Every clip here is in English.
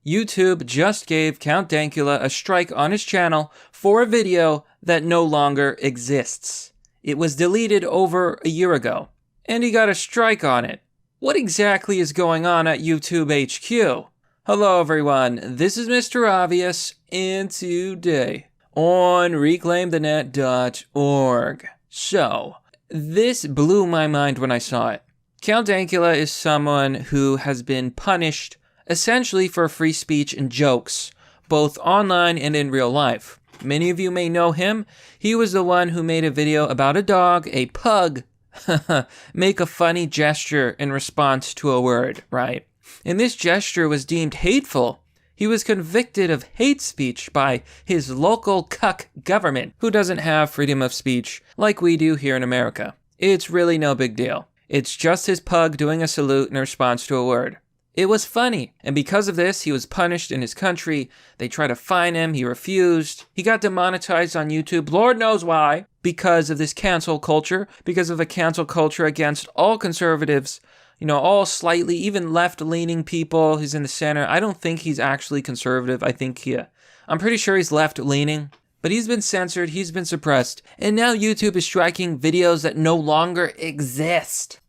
YouTube just gave Count Dankula a strike on his channel for a video that no longer exists. It was deleted over a year ago, and he got a strike on it. What exactly is going on at YouTube HQ? Hello everyone, this is Mr. Obvious, and today on reclaimthenet.org. So, this blew my mind when I saw it. Count Dankula is someone who has been punished essentially for free speech and jokes, both online and in real life. Many of you may know him. He was the one who made a video about a dog, a pug, make a funny gesture in response to a word, right? And this gesture was deemed hateful. He was convicted of hate speech by his local cuck government, who doesn't have freedom of speech like we do here in America. It's really no big deal. It's just his pug doing a salute in response to a word. It was funny, and because of this, he was punished in his country. They tried to fine him, he refused. He got demonetized on YouTube, Lord knows why, because of this cancel culture, because of a cancel culture against all conservatives, all slightly, even left-leaning people. He's in the center. I don't think he's actually conservative. I'm pretty sure he's left-leaning, but he's been censored, he's been suppressed, and now YouTube is striking videos that no longer exist.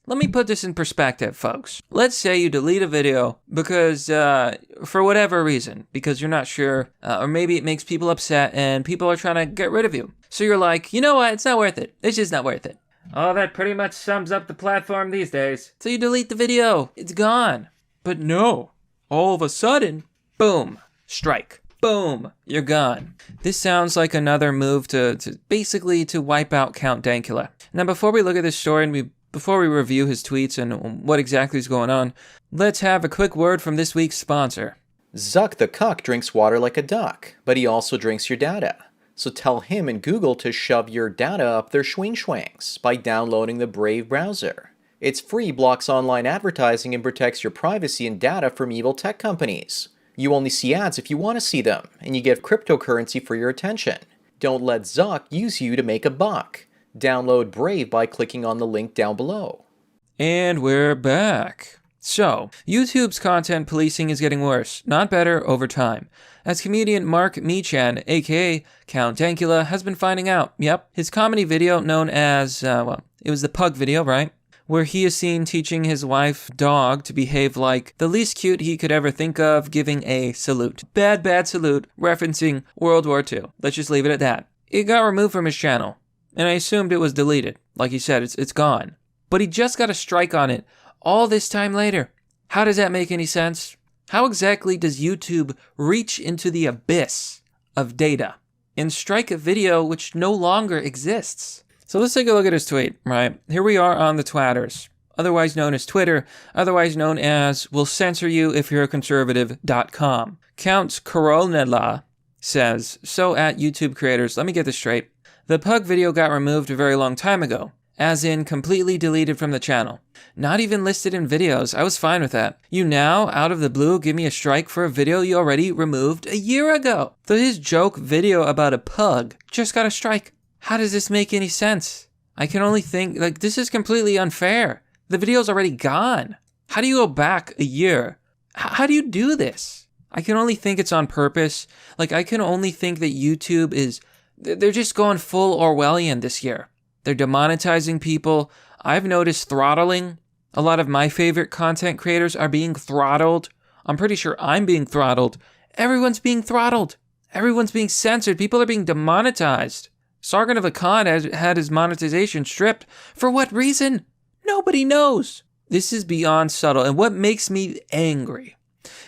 Let me put this in perspective, folks. Let's say you delete a video because, for whatever reason, because you're not sure, or maybe it makes people upset and people are trying to get rid of you. So you're like, you know what, it's not worth it. It's just not worth it. Oh, that pretty much sums up the platform these days. So you delete the video, it's gone. But no, all of a sudden, boom, strike. Boom, you're gone. This sounds like another move to basically wipe out Count Dankula. Now, before we look at this story and before we review his tweets and what exactly is going on, let's have a quick word from this week's sponsor. Zuck the cuck drinks water like a duck, but he also drinks your data. So tell him and Google to shove your data up their schwing-schwangs by downloading the Brave browser. It's free, blocks online advertising, and protects your privacy and data from evil tech companies. You only see ads if you want to see them, and you get cryptocurrency for your attention. Don't let Zuck use you to make a buck. Download Brave by clicking on the link down below. And we're back. So, YouTube's content policing is getting worse, not better, over time. As comedian Mark Meechan, aka Count Dankula, has been finding out. Yep, his comedy video known as, it was the pug video, right? Where he is seen teaching his wife, dog, to behave like the least cute he could ever think of, giving a salute. Bad salute, referencing World War II. Let's just leave it at that. It got removed from his channel. And I assumed it was deleted. Like he said, it's gone. But he just got a strike on it all this time later. How does that make any sense? How exactly does YouTube reach into the abyss of data and strike a video which no longer exists? So let's take a look at his tweet, right? Here we are on the Twatters, otherwise known as Twitter, otherwise known as we'll censor you if you're a conservative.com. Count Dankula says, so at YouTube creators, let me get this straight. The pug video got removed a very long time ago, as in completely deleted from the channel. Not even listed in videos, I was fine with that. You now, out of the blue, give me a strike for a video you already removed a year ago. So his joke video about a pug just got a strike. How does this make any sense? I can only think, this is completely unfair. The video's already gone. How do you go back a year? How do you do this? I can only think it's on purpose. I can only think that YouTube they're just going full Orwellian this year. They're demonetizing people. I've noticed throttling. A lot of my favorite content creators are being throttled. I'm pretty sure I'm being throttled. Everyone's being throttled. Everyone's being censored. People are being demonetized. Sargon of Akkad has had his monetization stripped. For what reason? Nobody knows. This is beyond subtle. And what makes me angry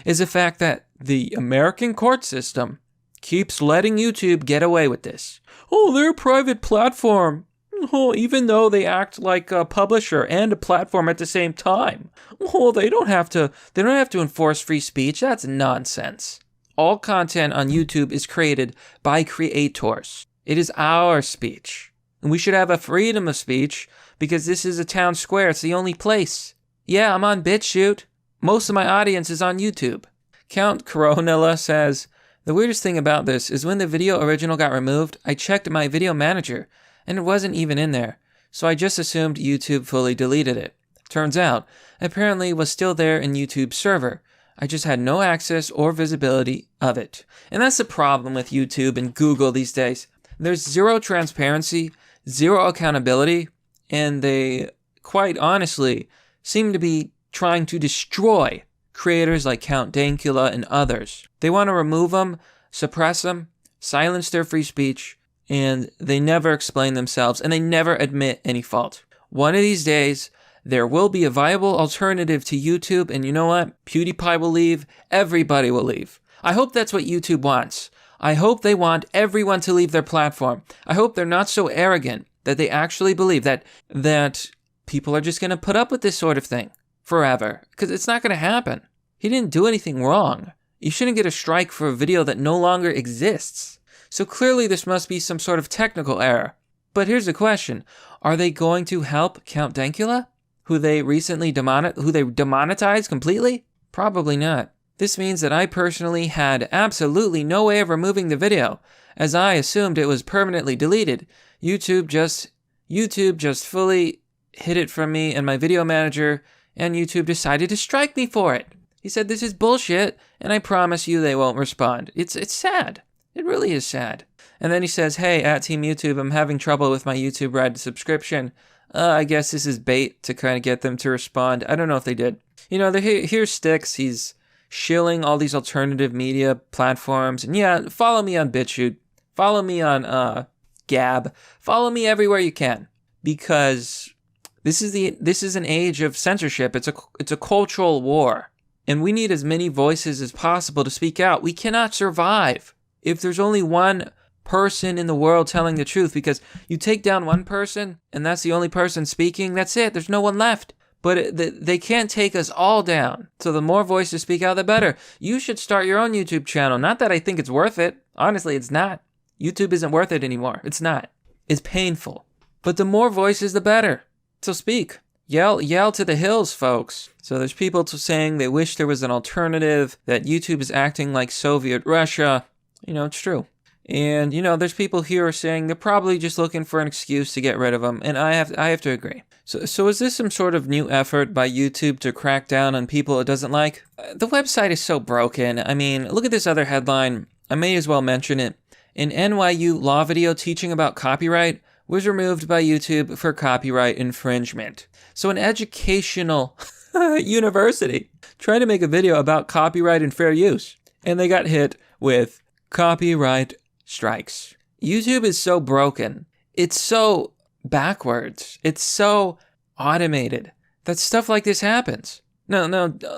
is the fact that the American court system keeps letting YouTube get away with this. Oh, they're a private platform. Oh, even though they act like a publisher and a platform at the same time. Oh, they don't have to enforce free speech. That's nonsense. All content on YouTube is created by creators. It is our speech. And we should have a freedom of speech because this is a town square. It's the only place. Yeah, I'm on BitChute. Most of my audience is on YouTube. Count Dankula says, the weirdest thing about this is when the video original got removed, I checked my video manager, and it wasn't even in there, so I just assumed YouTube fully deleted it. Turns out, apparently it was still there in YouTube's server. I just had no access or visibility of it. And that's the problem with YouTube and Google these days. There's zero transparency, zero accountability, and they, quite honestly, seem to be trying to destroy creators like Count Dankula and others. They want to remove them, suppress them, silence their free speech, and they never explain themselves, and they never admit any fault. One of these days, there will be a viable alternative to YouTube, and you know what? PewDiePie will leave, everybody will leave. I hope that's what YouTube wants. I hope they want everyone to leave their platform. I hope they're not so arrogant that they actually believe that people are just going to put up with this sort of thing forever, because it's not going to happen. He didn't do anything wrong. You shouldn't get a strike for a video that no longer exists. So clearly this must be some sort of technical error. But here's the question. Are they going to help Count Dankula, who they recently demonetized completely? Probably not. This means that I personally had absolutely no way of removing the video, as I assumed it was permanently deleted. YouTube just fully hid it from me and my video manager, and YouTube decided to strike me for it. He said, this is bullshit, and I promise you they won't respond. It's sad. It really is sad. And then he says, hey, at Team YouTube, I'm having trouble with my YouTube Red subscription. I guess this is bait to kind of get them to respond. I don't know if they did. You know, here's Styx. He's shilling all these alternative media platforms. And yeah, follow me on BitChute. Follow me on Gab. Follow me everywhere you can. Because this is an age of censorship. It's a cultural war. And we need as many voices as possible to speak out. We cannot survive if there's only one person in the world telling the truth, because you take down one person and that's the only person speaking, that's it. There's no one left. But they can't take us all down. So the more voices speak out, the better. You should start your own YouTube channel. Not that I think it's worth it. Honestly, it's not. YouTube isn't worth it anymore. It's not. It's painful. But the more voices, the better. So speak. Yell to the hills, folks. So there's people saying they wish there was an alternative, that YouTube is acting like Soviet Russia. You know, it's true. And, you know, there's people here saying they're probably just looking for an excuse to get rid of them. And I have to agree. So is this some sort of new effort by YouTube to crack down on people it doesn't like? The website is so broken. I mean, look at this other headline. I may as well mention it. An NYU law video teaching about copyright was removed by YouTube for copyright infringement. So an educational university tried to make a video about copyright and fair use, and they got hit with copyright strikes. YouTube is so broken. It's so backwards. It's so automated that stuff like this happens. No,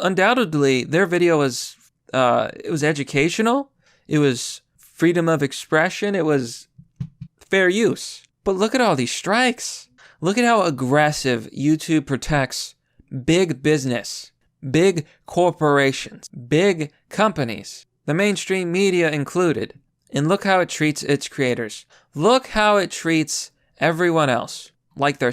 undoubtedly their video was it was educational. It was freedom of expression. It was fair use. But look at all these strikes. Look at how aggressive YouTube protects big business, big corporations, big companies, the mainstream media included. And look how it treats its creators. Look how it treats everyone else like they're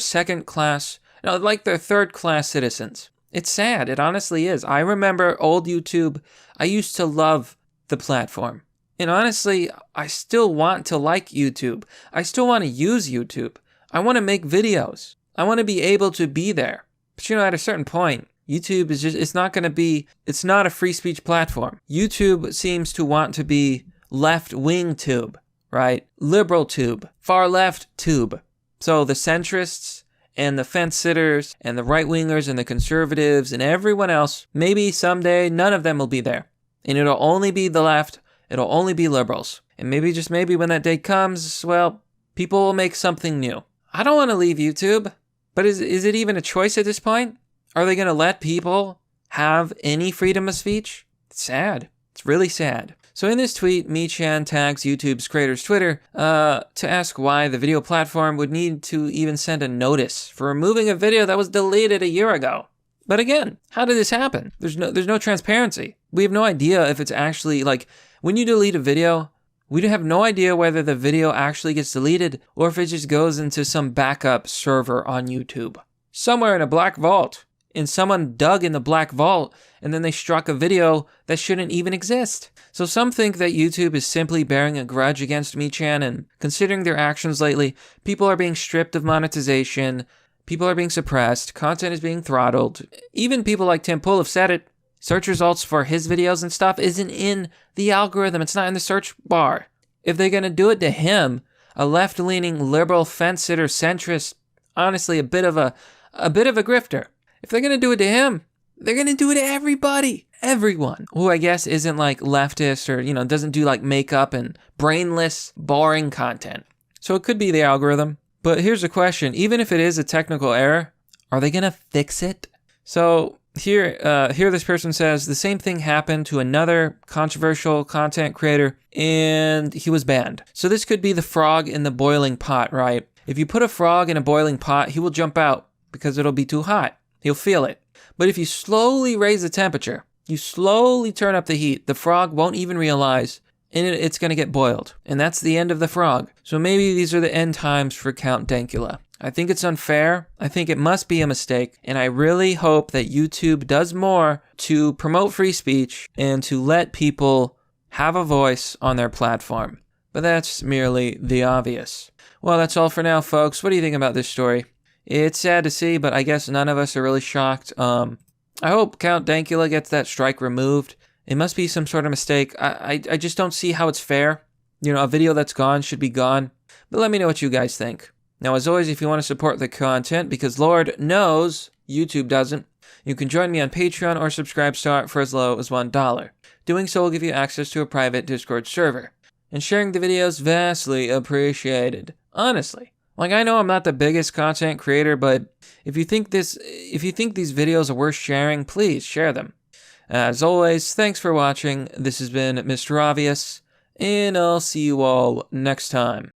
like they're third-class citizens. It's sad. It honestly is. I remember old YouTube. I used to love the platform. And honestly, I still want to like YouTube. I still want to use YouTube. I want to make videos. I want to be able to be there. But you know, at a certain point, YouTube is it's not a free speech platform. YouTube seems to want to be left-wing tube, right? Liberal tube, far left tube. So the centrists and the fence-sitters and the right-wingers and the conservatives and everyone else, maybe someday none of them will be there. And it'll only be the left. It'll only be liberals. And maybe, just maybe, when that day comes, well, people will make something new. I don't want to leave YouTube, but is it even a choice at this point? Are they going to let people have any freedom of speech? It's sad. It's really sad. So in this tweet, Mi-chan tags YouTube's creator's Twitter to ask why the video platform would need to even send a notice for removing a video that was deleted a year ago. But again, how did this happen? There's no transparency. We have no idea if it's actually, like, when you delete a video, we have no idea whether the video actually gets deleted or if it just goes into some backup server on YouTube. Somewhere in a black vault. And someone dug in the black vault and then they struck a video that shouldn't even exist. So some think that YouTube is simply bearing a grudge against Mi-chan, and considering their actions lately, people are being stripped of monetization, people are being suppressed, content is being throttled. Even people like Tim Pool have said it. search results for his videos and stuff isn't in the algorithm. It's not in the search bar. If they're going to do it to him, a left-leaning liberal fence-sitter centrist, honestly a bit of a grifter. If they're going to do it to him, they're going to do it to everybody. Everyone who I guess isn't like leftist or, doesn't do like makeup and brainless, boring content. So it could be the algorithm. But here's the question. Even if it is a technical error, are they going to fix it? So here this person says the same thing happened to another controversial content creator and he was banned. So this could be the frog in the boiling pot, right? If you put a frog in a boiling pot, he will jump out because it'll be too hot. He'll feel it. But if you slowly raise the temperature, you slowly turn up the heat, the frog won't even realize, and it's going to get boiled. And that's the end of the frog. So maybe these are the end times for Count Dankula. I think it's unfair. I think it must be a mistake. And I really hope that YouTube does more to promote free speech and to let people have a voice on their platform. But that's merely the obvious. Well, that's all for now, folks. What do you think about this story? It's sad to see, but I guess none of us are really shocked. I hope Count Dankula gets that strike removed. It must be some sort of mistake. I just don't see how it's fair. A video that's gone should be gone. But let me know what you guys think. Now, as always, if you want to support the content, because Lord knows YouTube doesn't, you can join me on Patreon or Subscribestar for as low as $1. Doing so will give you access to a private Discord server. And sharing the videos vastly appreciated. Honestly. I know I'm not the biggest content creator, but if you think these videos are worth sharing, please share them. As always, thanks for watching. This has been Mr. Obvious, and I'll see you all next time.